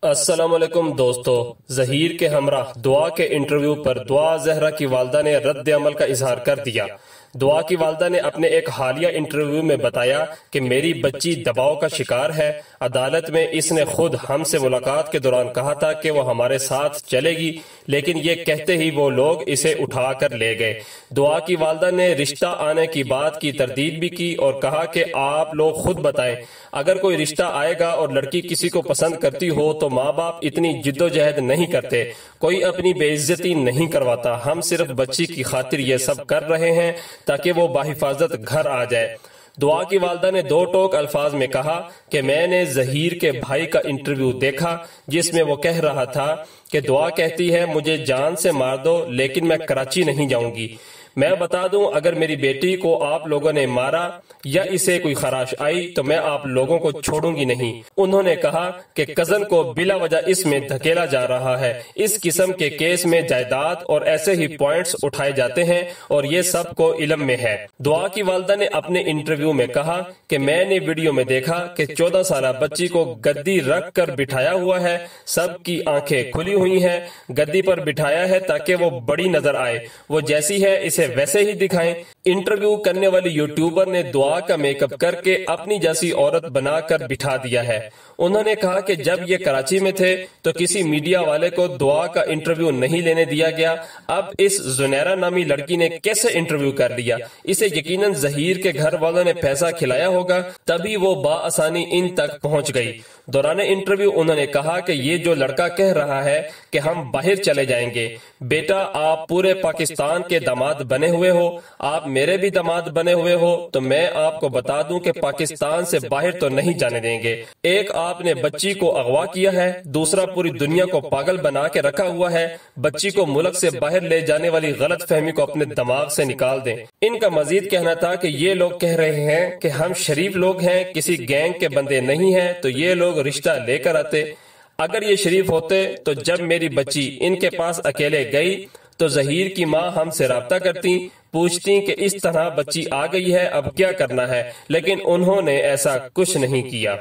السلام علیکم دوستو، ظہیر کے ہمراہ دعا کے انٹرویو پر دعا زہرا کی والدہ نے رد عمل کا اظہار کر دیا۔ دعا کی والدہ نے اپنے ایک حالیہ انٹرویو میں بتایا کہ میری بچی دباؤ کا شکار ہے۔ عدالت میں اس نے خود ہم سے ملاقات کے دوران کہا تھا کہ وہ ہمارے ساتھ چلے گی، لیکن یہ کہتے ہی وہ لوگ اسے اٹھا کر لے گئے۔ دعا کی والدہ نے رشتہ آنے کی بات کی تردید بھی کی اور کہا کہ آپ لوگ خود بتائیں، اگر کوئی رشتہ آئے گا اور لڑکی کسی کو پسند کرتی ہو تو ماں باپ اتنی جدوجہد نہیں کرتے، کوئی اپنی بے عزتی نہیں کرواتا۔ ہم صرف بچی کی خاطر یہ سب کر رہے ہیں تاکہ وہ بحفاظت گھر آ جائے۔ دعا کی والدہ نے دو ٹوک الفاظ میں کہا کہ میں نے ظہیر کے بھائی کا انٹرویو دیکھا جس میں وہ کہہ رہا تھا کہ دعا کہتی ہے مجھے جان سے مار دو لیکن میں کراچی نہیں جاؤں گی۔ میں بتا دوں، اگر میری بیٹی کو آپ لوگوں نے مارا یا اسے کوئی خراش آئی تو میں آپ لوگوں کو چھوڑوں گی نہیں۔ انہوں نے کہا کہ کزن کو بلا وجہ اس میں دھکیلا جا رہا ہے۔ اس قسم کے کیس میں جائیداد اور ایسے ہی پوائنٹس اٹھائے جاتے ہیں اور یہ سب کو علم میں ہے۔ دعا کی والدہ نے اپنے انٹرویو میں کہا کہ میں نے ویڈیو میں دیکھا کہ 14 سالہ بچی کو گدی رکھ کر بٹھایا ہوا ہے، سب کی آنکھیں کھلی ہوئی ہیں، گدی پر بٹھایا ہے تاکہ وہ بڑی نظر آئے، وہ جیسی ہے اسے ویسے ہی دکھائیں۔ انٹرویو کرنے والی یوٹیوبر نے دعا کا میک اپ کر کے اپنی جیسی عورت بنا کر بٹھا دیا ہے۔ انہوں نے کہا کہ جب یہ کراچی میں تھے تو کسی میڈیا والے کو دعا کا انٹرویو نہیں لینے دیا گیا، اب اس زنیرہ نامی لڑکی نے کیسے انٹرویو کر لیا؟ اسے یقیناً ظہیر کے گھر والوں نے پیسہ کھلایا ہوگا، تبھی وہ بآسانی ان تک پہنچ گئی۔ دوران انٹرویو انہوں نے کہا کہ یہ جو لڑکا کہہ رہا ہے کہ ہم باہر چلے جائیں گے، بیٹا آپ پورے پاکستان کے داماد بنے ہوئے ہو، آپ میرے بھی داماد بنے ہوئے ہو، تو میں آپ کو بتا دوں کہ پاکستان سے باہر تو نہیں جانے دیں گے۔ ایک آپ نے بچی کو اغوا کیا ہے، دوسرا پوری دنیا کو پاگل بنا کے رکھا ہوا ہے۔ بچی کو ملک سے باہر لے جانے والی غلط فہمی کو اپنے دماغ سے نکال دیں۔ ان کا مزید کہنا تھا کہ یہ لوگ کہہ رہے ہیں کہ ہم شریف لوگ ہیں، کسی گینگ کے بندے نہیں ہیں، تو یہ لوگ رشتہ لے کر آتے۔ اگر یہ شریف ہوتے تو جب میری بچی ان کے پاس اکیلے گئی تو ظہیر کی ماں ہم سے رابطہ کرتی، پوچھتی کہ اس طرح بچی آ گئی ہے اب کیا کرنا ہے، لیکن انہوں نے ایسا کچھ نہیں کیا۔